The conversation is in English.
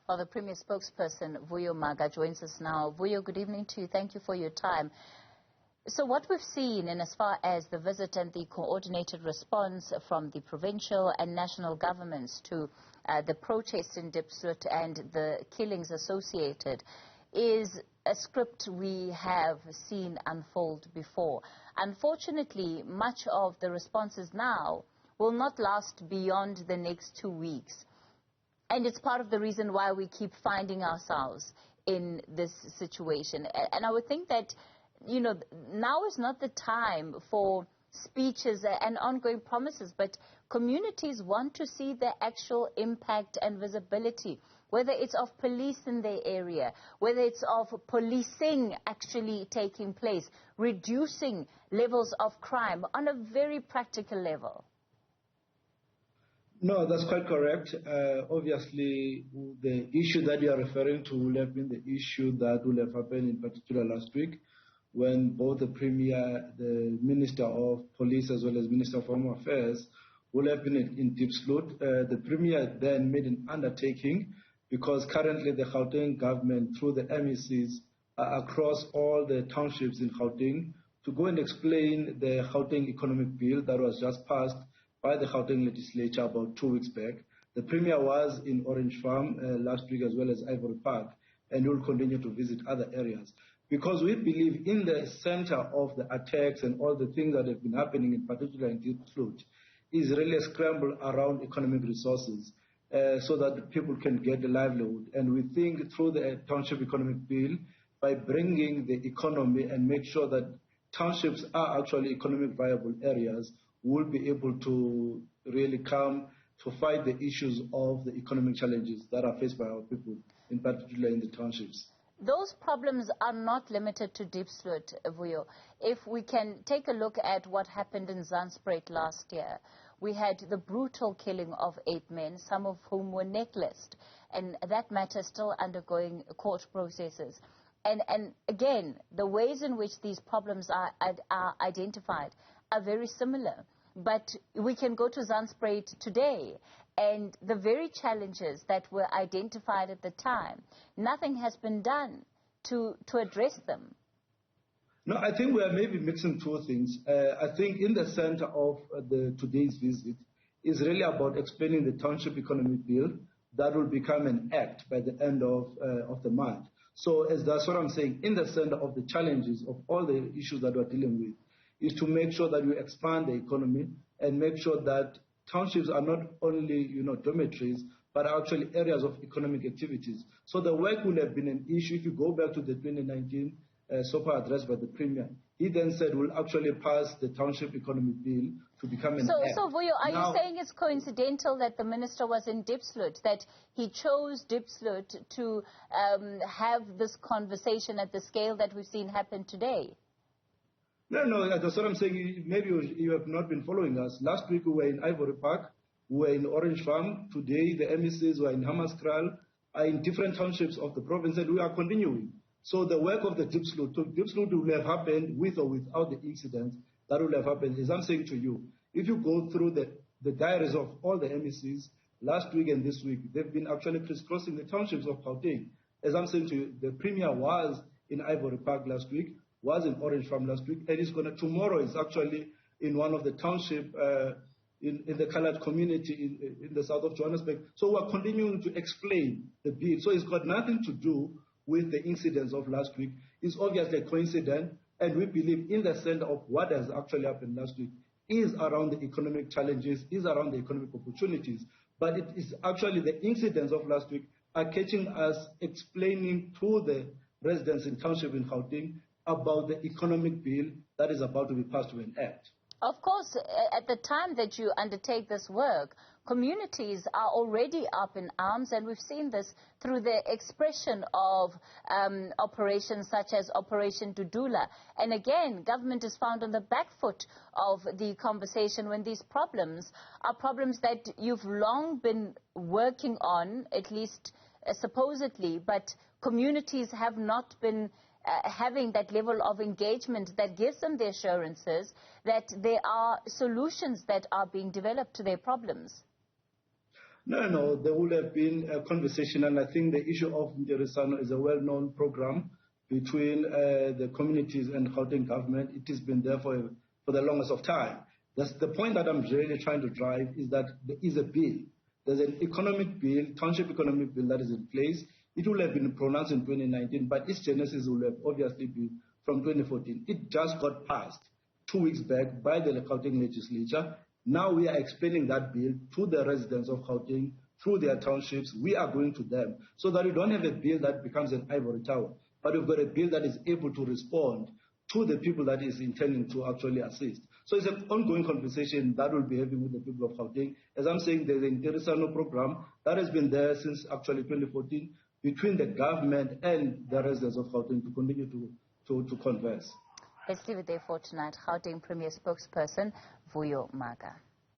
Well, the Premier spokesperson, Vuyo Mhaga, joins us now. Vuyo, good evening to you. Thank you for your time. So what we've seen in as far as the visit and the coordinated response from the provincial and national governments to the protests in Diepsloot and the killings associated is a script we have seen unfold before. Unfortunately, much of the responses now will not last beyond the next 2 weeks. And it's part of the reason why we keep finding ourselves in this situation. And I would think that, you know, now is not the time for speeches and ongoing promises, but communities want to see the actual impact and visibility, whether it's of police in their area, whether it's of policing actually taking place, reducing levels of crime on a very practical level. No, that's quite correct. Obviously, the issue that you are referring to will have been the issue that will have happened in particular last week when both the Premier, the Minister of Police as well as Minister of Home Affairs will have been in Diepsloot. The Premier then made an undertaking because currently the Gauteng government through the MECs are across all the townships in Gauteng to go and explain the Gauteng economic bill that was just passed by the Gauteng legislature about 2 weeks back. The Premier was in Orange Farm last week as well as Ivory Park, and will continue to visit other areas. Because we believe in the center of the attacks and all the things that have been happening, in particular in Diepsloot, is really a scramble around economic resources so that the people can get a livelihood. And we think through the Township Economic Bill, by bringing the economy and make sure that townships are actually economic viable areas, will be able to really come to fight the issues of the economic challenges that are faced by our people, in particular in the townships. Those problems are not limited to Diepsloot, Vuyo. If we can take a look at what happened in Zandspruit last year, we had the brutal killing of 8 men, some of whom were necklaced, and that matter still undergoing court processes. And again, the ways in which these problems are identified are very similar. But we can go to Zandspruit today, and the very challenges that were identified at the time, nothing has been done to address them. No, I think we are maybe mixing two things. I think in the center of today's visit is really about explaining the Township Economic Bill that will become an act by the end of the month. So that's what I'm saying, in the center of the challenges of all the issues that we're dealing with, is to make sure that we expand the economy and make sure that townships are not only, dormitories, but are actually areas of economic activities. So the work will have been an issue. If you go back to the 2019 SOPA address by the Premier, he then said we'll actually pass the Township Economic Bill to become an act. So Vuyo, are you saying it's coincidental that the minister was in Diepsloot, that he chose Diepsloot to have this conversation at the scale that we've seen happen today? No, that's what I'm saying. Maybe you have not been following us. Last week we were in Ivory Park, we were in Orange Farm. Today the MECs were in Hammanskraal, are in different townships of the province, and we are continuing. So the work of the Diepsloot will have happened with or without the incident that will have happened. As I'm saying to you, if you go through the diaries of all the MECs last week and this week, they've been actually crisscrossing the townships of Gauteng. As I'm saying to you, the Premier was in Ivory Park last week, was in Orange Farm last week, and tomorrow is actually in one of the township in the colored community in the south of Johannesburg. So we're continuing to explain the bill. So it's got nothing to do with the incidents of last week. It's obviously a coincidence, and we believe in the center of what has actually happened last week is around the economic challenges, is around the economic opportunities. But it is actually the incidents of last week are catching us explaining to the residents in township in Gauteng about the economic bill that is about to be passed to an act. Of course, at the time that you undertake this work, communities are already up in arms, and we've seen this through the expression of operations such as Operation Dudula. And again, government is found on the back foot of the conversation when these problems are problems that you've long been working on, at least supposedly, but communities have not been having that level of engagement that gives them the assurances that there are solutions that are being developed to their problems. No, there would have been a conversation, and I think the issue of Nterisano is a well-known program between the communities and Gauteng government. It has been there for the longest of time. That's the point that I'm really trying to drive, is that there is a bill. There's an economic bill, township economic bill that is in place. It will have been pronounced in 2019, but its genesis will have obviously been from 2014. It just got passed 2 weeks back by the Gauteng legislature. Now we are explaining that bill to the residents of Gauteng through their townships. We are going to them so that we don't have a bill that becomes an ivory tower, but we've got a bill that is able to respond to the people that is intending to actually assist. So it's an ongoing conversation that we'll be having with the people of Gauteng. As I'm saying, there's an Nterisano program that has been there since actually 2014 between the government and the residents of Gauteng to continue to converse. Let's leave it there for tonight. Gauteng Premier spokesperson Vuyo Mhaga.